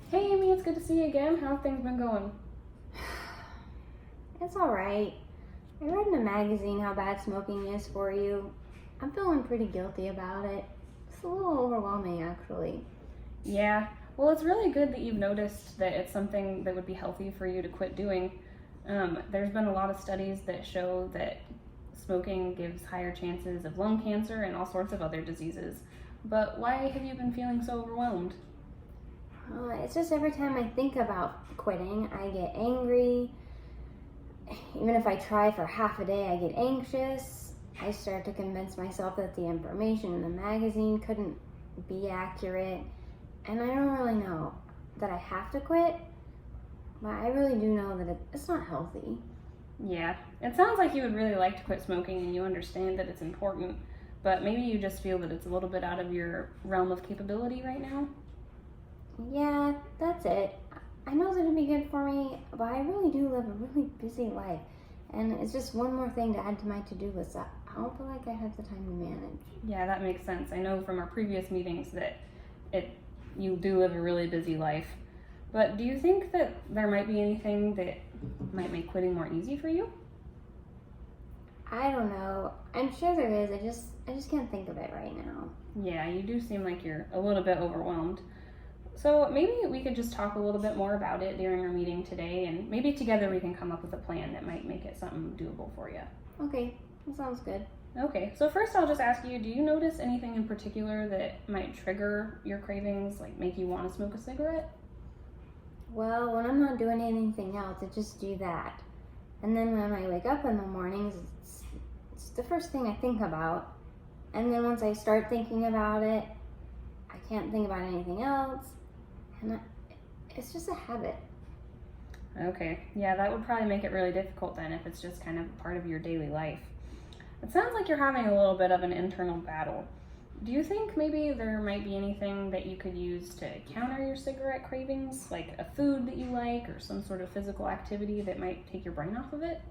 Hey Amy, it's good to see you again. How have things been going? It's alright. I read in a magazine how bad smoking is for you. I'm feeling pretty guilty about it. It's a little overwhelming, actually. Yeah, well, it's really good that you've noticed that it's something that would be healthy for you to quit doing. There's been a lot of studies that show that smoking gives higher chances of lung cancer and all sorts of other diseases. But why have you been feeling so overwhelmed? It's just every time I think about quitting, I get angry. Even if I try for half a day, I get anxious. I start to convince myself that the information in the magazine couldn't be accurate. And I don't really know that I have to quit, but I really do know that it's not healthy. Yeah, it sounds like you would really like to quit smoking and you understand that it's important, but maybe you just feel that it's a little bit out of your realm of capability right now. Yeah, that's it. I know that it'd be good for me, but I really do live a really busy life. And it's just one more thing to add to my to-do list. I don't feel like I have the time to manage. Yeah, that makes sense. I know from our previous meetings that you do live a really busy life. But do you think that there might be anything that might make quitting more easy for you? I don't know. I'm sure there is. I just can't think of it right now. Yeah, you do seem like you're a little bit overwhelmed. So maybe we could just talk a little bit more about it during our meeting today, and maybe together we can come up with a plan that might make it something doable for you. Okay, that sounds good. Okay, so first I'll just ask you, do you notice anything in particular that might trigger your cravings, like make you want to smoke a cigarette? Well, when I'm not doing anything else, I just do that. And then when I wake up in the mornings, it's the first thing I think about. And then once I start thinking about it, I can't think about anything else. And it's just a habit. Okay, yeah, that would probably make it really difficult then if it's just kind of part of your daily life. It sounds like you're having a little bit of an internal battle. Do you think maybe there might be anything that you could use to counter your cigarette cravings, like a food that you like or some sort of physical activity that might take your brain off of it?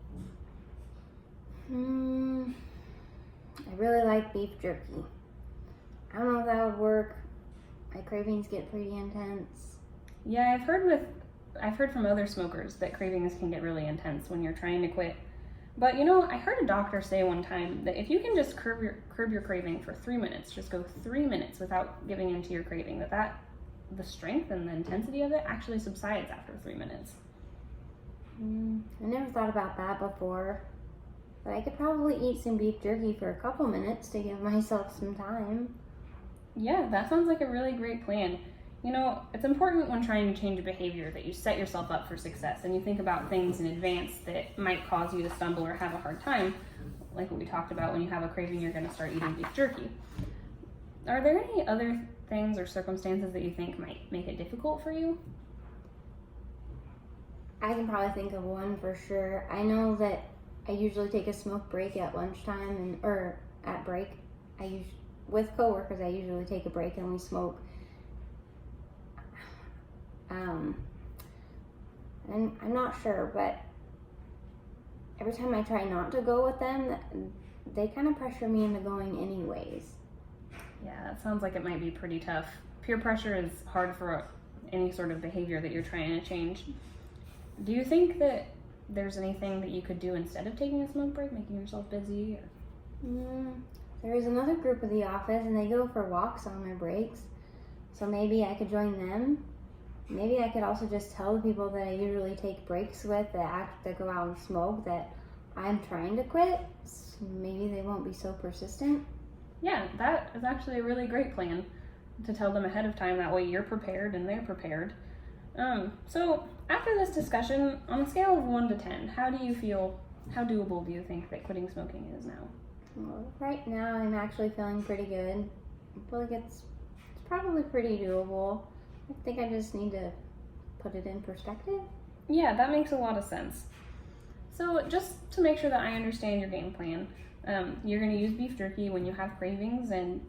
I really like beef jerky. I don't know if that would work. My cravings get pretty intense. Yeah, I've heard from other smokers that cravings can get really intense when you're trying to quit. But I heard a doctor say one time that if you can just curb your craving for 3 minutes, just go 3 minutes without giving into your craving, that the strength and the intensity of it actually subsides after 3 minutes. I never thought about that before. But I could probably eat some beef jerky for a couple minutes to give myself some time. Yeah, that sounds like a really great plan. It's important when trying to change a behavior that you set yourself up for success and you think about things in advance that might cause you to stumble or have a hard time. Like what we talked about, when you have a craving, you're going to start eating beef jerky. Are there any other things or circumstances that you think might make it difficult for you? I can probably think of one for sure. I know that I usually take a smoke break at lunchtime or at break. With coworkers, I usually take a break and we smoke. And I'm not sure, but every time I try not to go with them, they kind of pressure me into going anyways. Yeah, that sounds like it might be pretty tough. Peer pressure is hard for any sort of behavior that you're trying to change. Do you think that there's anything that you could do instead of taking a smoke break, making yourself busy? There is another group at the office, and they go for walks on their breaks. So maybe I could join them. Maybe I could also just tell the people that I usually take breaks with that go out and smoke that I'm trying to quit. So maybe they won't be so persistent. Yeah, that is actually a really great plan to tell them ahead of time. That way you're prepared and they're prepared. So after this discussion, on a scale of 1 to 10, how doable do you think that quitting smoking is now? Well, right now I'm actually feeling pretty good. I feel like it's probably pretty doable. I think I just need to put it in perspective. Yeah, that makes a lot of sense. So just to make sure that I understand your game plan, you're going to use beef jerky when you have cravings and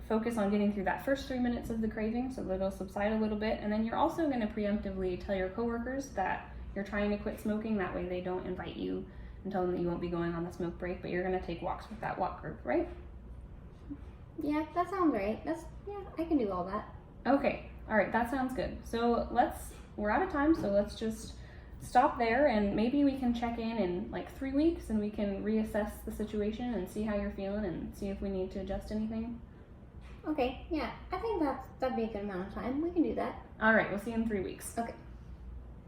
focus on getting through that first 3 minutes of the craving so that it'll subside a little bit. And then you're also going to preemptively tell your coworkers that you're trying to quit smoking. That way they don't invite you and tell them that you won't be going on the smoke break, but you're going to take walks with that walk group, right? Yeah, that sounds right. I can do all that. Okay, All right, that sounds good. So we're out of time, so let's just stop there, and maybe we can check in like 3 weeks, and we can reassess the situation and see how you're feeling and see if we need to adjust anything. Okay, yeah, I think that'd be a good amount of time. We can do that. All right, we'll see you in 3 weeks. Okay.